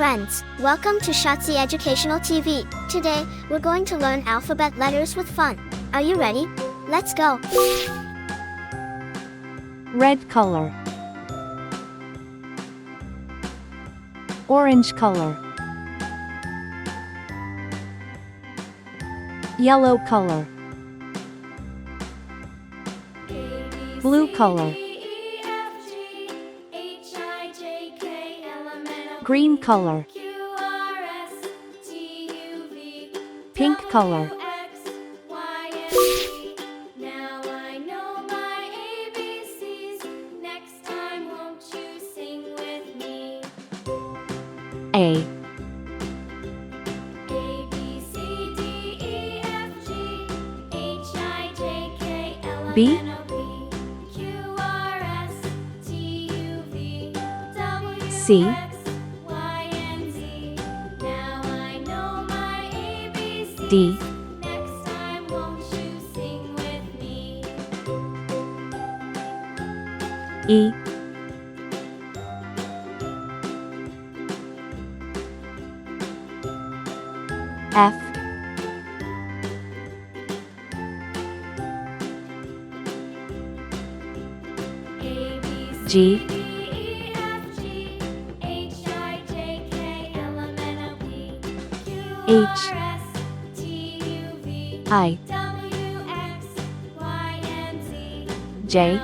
friends, welcome to Shazi Educational TV. Today, we're going to learn alphabet letters with fun. Are you ready? Let's go! Red color, orange color, yellow color, blue color, green color, pink color, A, B, C, D, E, F, G, H, I, J,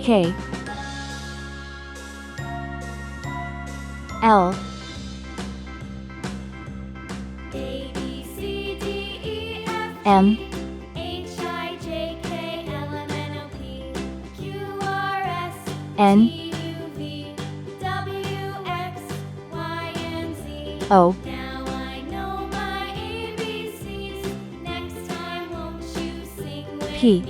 K, L, M, N, O, P,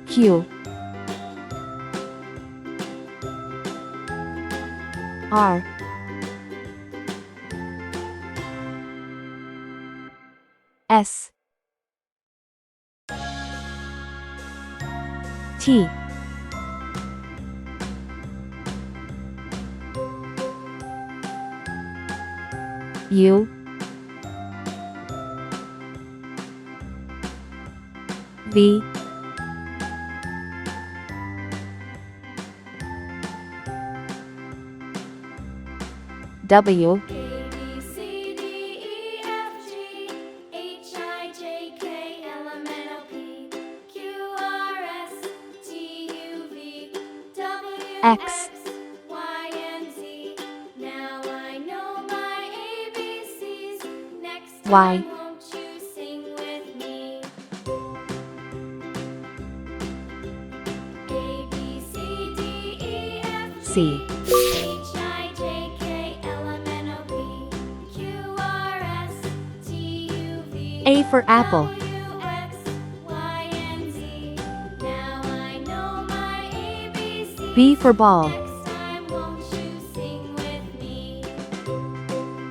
Q, R, S, T, U, V, W, X, Y, C, A for apple, B for ball,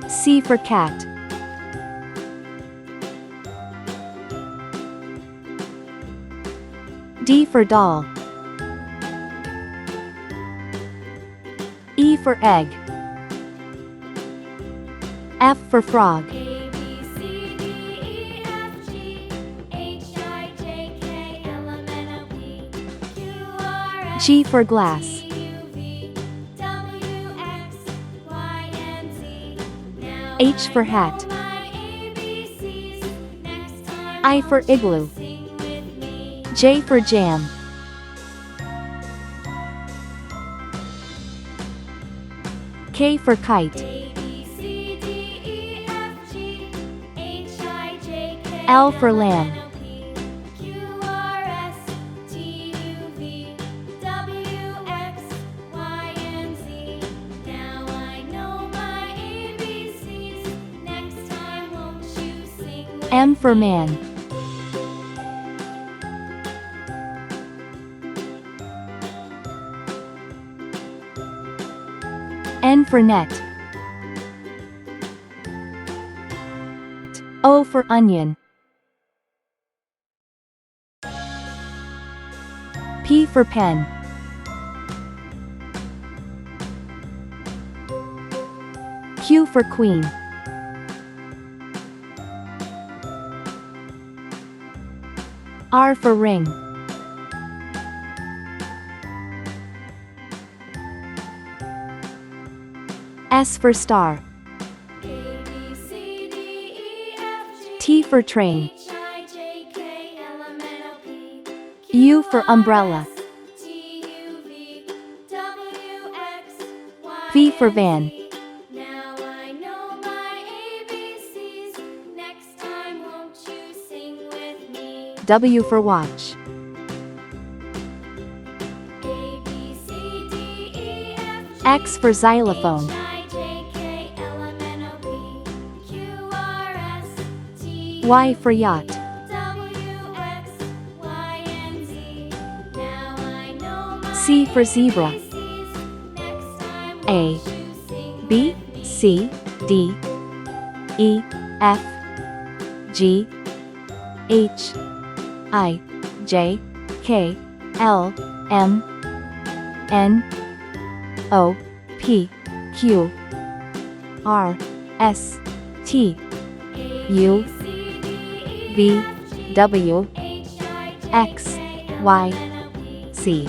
C for cat, D for doll, E for egg, F for frog, G for glass, H for hat, I for igloo, J for jam, K for kite, L for lamb, M for man, N for net, O for onion, P for pen. Q for queen. R for ring. S for star. T for train. U for umbrella. V for van. W for watch. X for xylophone. Y for yacht. C for zebra. A, B, C, D, E, F, G, H, I, J, K, L, M, N, O, P, Q, R, S, T, U, V, W, X, Y, Z.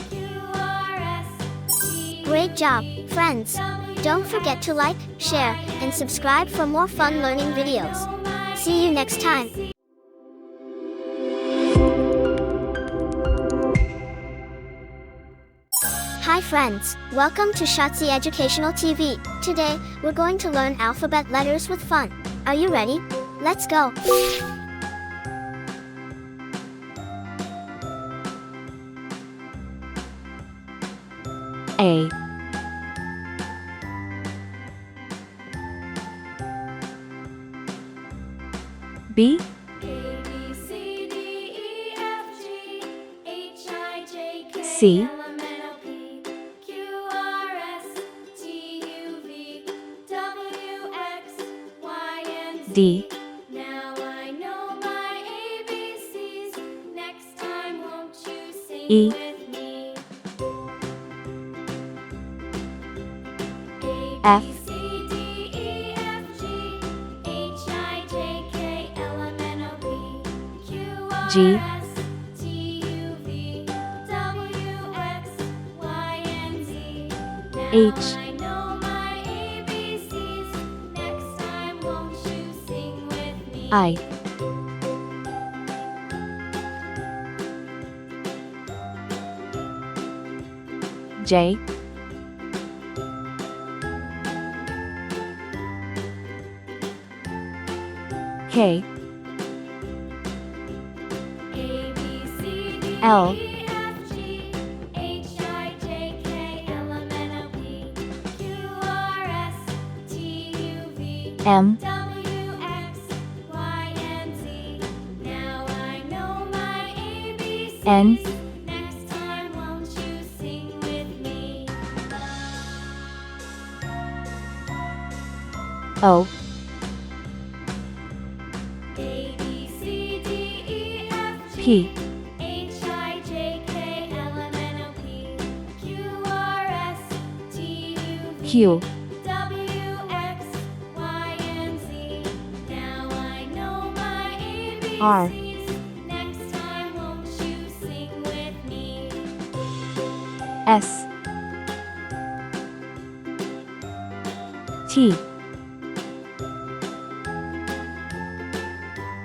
Great job, friends! Don't forget to like, share, and subscribe for more fun learning videos. See you next time. Hi friends, welcome to Shazi Educational TV. Today, we're going to learn alphabet letters with fun. Are you ready? Let's go! A, B, C, D, E, F, G, H, I, J, K, L, M, N, O, P, Q, R, S, T,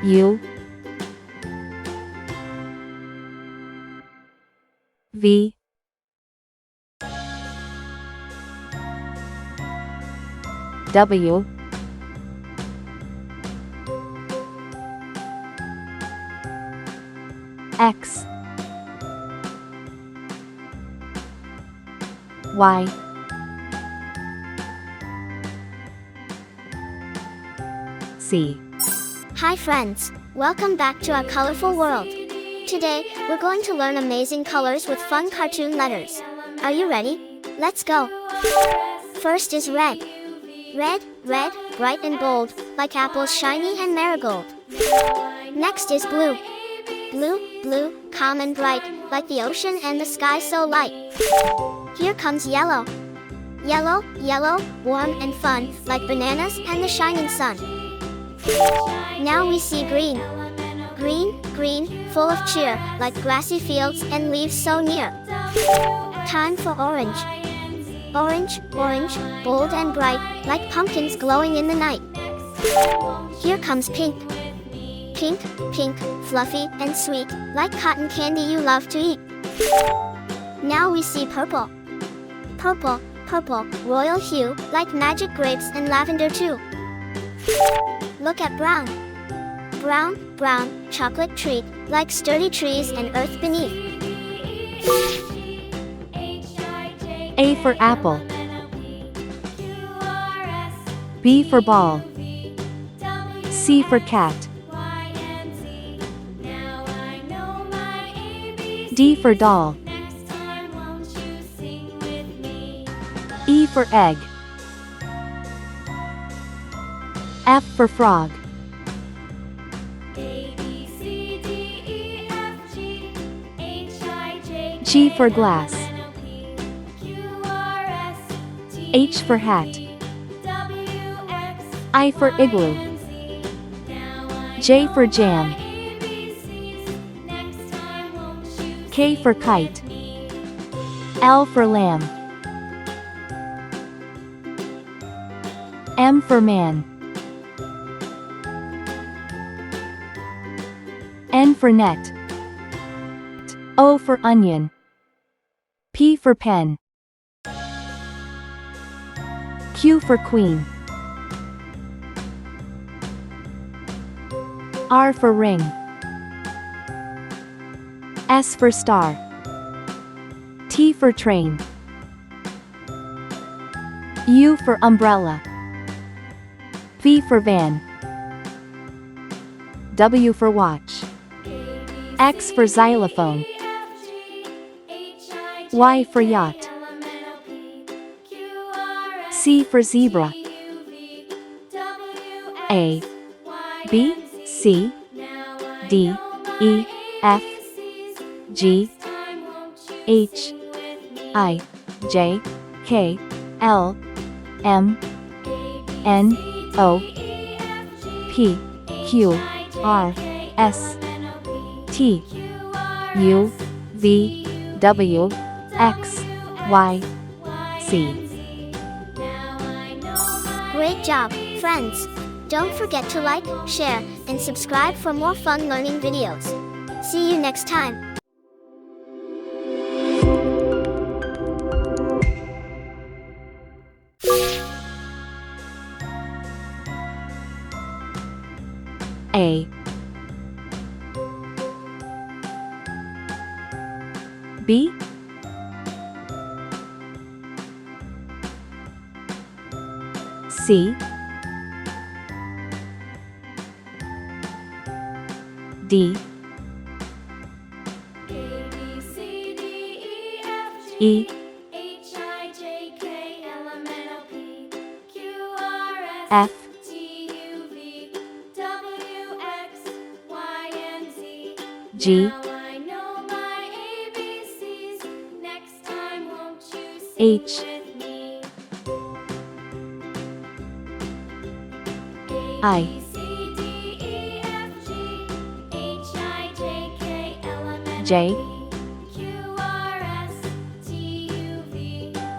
U, V, W, X, Y, Z. Hi friends, welcome back to our colorful world. Today, we're going to learn amazing colors with fun cartoon letters. Are you ready? Let's go! First is red. Red, red, bright and bold, like apples shiny and marigold. Next is blue. Blue, blue, calm and bright, like the ocean and the sky so light. Here comes yellow. Yellow, yellow, warm and fun, like bananas and the shining sun. Now we see green. Green, green, full of cheer, like grassy fields and leaves so near. Time for orange. Orange, orange, bold and bright, like pumpkins glowing in the night. Here comes pink. Pink, pink, fluffy and sweet, like cotton candy you love to eat. Now we see purple. Purple, purple, royal hue, like magic grapes and lavender too. Look at brown. Brown, brown, chocolate treat, like sturdy trees and earth beneath. A for apple. B for ball. C for cat. D for doll. E for egg. F for frog. G for glass. H for hat. I for igloo. J for jam. K for kite. L for lamb. M for man. N for net. O for onion. P for pen. Q for queen. R for ring. S for star. T for train. U for umbrella. V for van. W for watch. X for xylophone. Y for yacht. C for zebra. A, B, C, D, E, F, G, H, I, J, K, L, M, N, O, P, Q, R, S, T, U, V, W, X, Y, Z. Great job, friends! Don't forget to like, share, and subscribe for more fun learning videos. See you next time. A, B, C, D, E, F, G, H, I, J,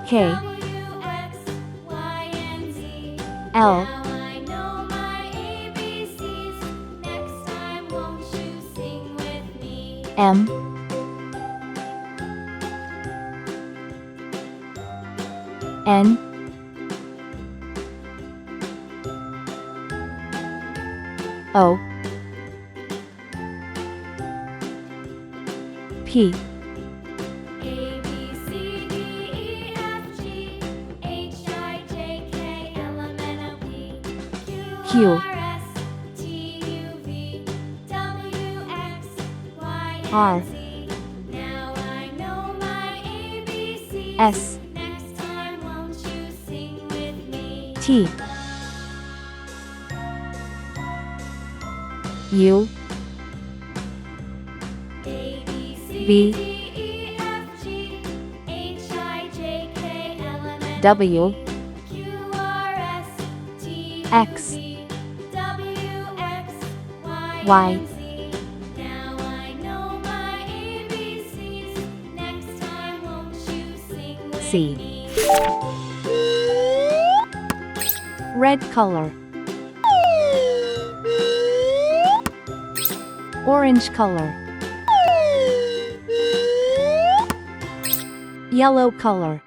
K, L, M, N, O, P, Q, R, S, T, U, V, W X Y Now I know my ABCs. Next time, won't you sing with C. me? Red color. Orange color. Yellow color.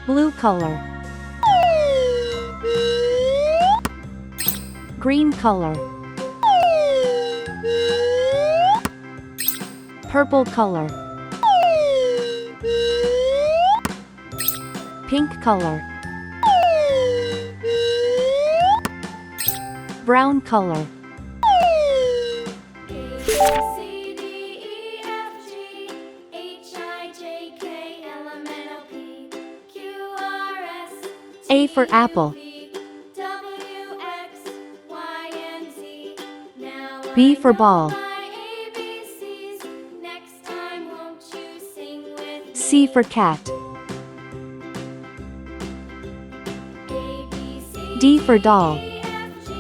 Blue color. Green color. Purple color. Pink color. Brown color. A, B, C, D, E, F, G, H, I, J, K, L, M, N, O, P, Q, R, S, T, A for apple. U, V, W, X, Y, and Z. Now B I for know ball. my ABCs. Next time, won't you sing with me? C for cat. A, B, C, D for doll. E, F, G,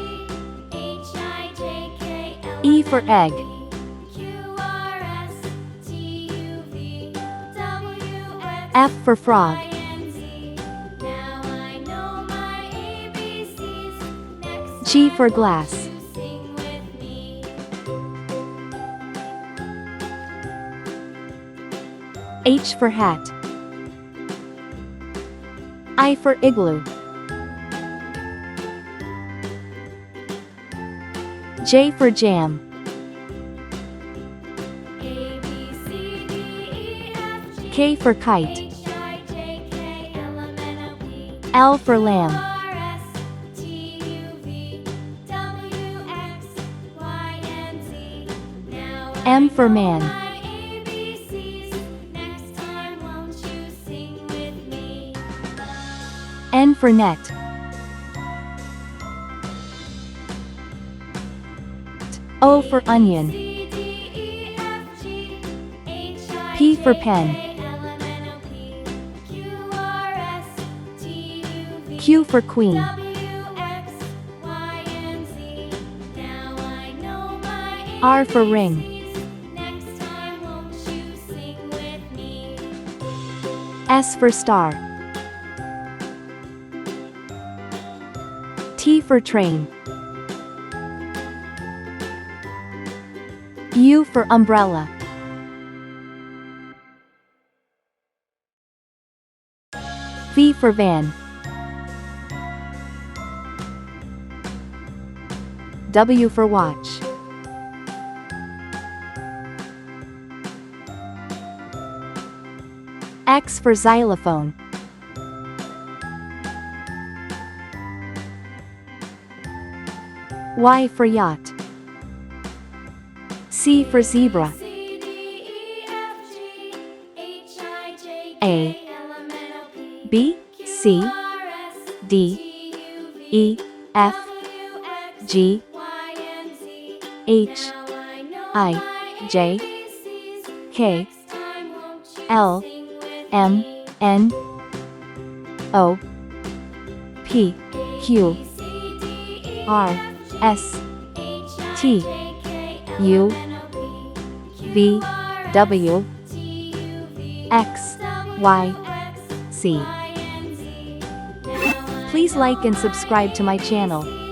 H, I, J, K, L, E M, for N, O, egg. P, Q, R, S, T, U, V, W, X, F for frog. Y, and Z. Now I know my ABCs. Next G time, for won't glass. you sing with me? H for hat. I for igloo. J for jam. A, B, C, D, E, F, G, K for kite. H, I, J, K, L, M, N, O, P, L for lamb. R, S, T, U, V, W, X, Y, and Z. Now I M for know man. my ABCs. Next time, won't you sing with me? N for net. O for onion. C, D, E, F, G, H, I, P for J, pen. K, L, M, N, O, P, Q, R, S, T, U, V, Q for queen. W, X, Y, and Z. Now I know my R for ring. ABCs. Next time, won't you sing with me? S for star. T for train. U for umbrella. V for van. W for watch. X for xylophone. Y for yacht. C for zebra. C, D, E, F, G, H, I, J, A. K, L, M, N, O, P, B, C, Q, R, S, D, T, U, V, E, F, W, X, G, Y, and Z. H, Now I know I, my J, ABCs. K, Next time, won't you L, sing with M, me? N, O, P, A, Q, B, C, D, E, R, F, G, S, H, I, T, J, K, L, U, M, N, O, P, Q, V, R, S, W, T, U, V, X, W, Y, X, C. Y, and Z. Now I Please like know and my subscribe to my channel. ABCs.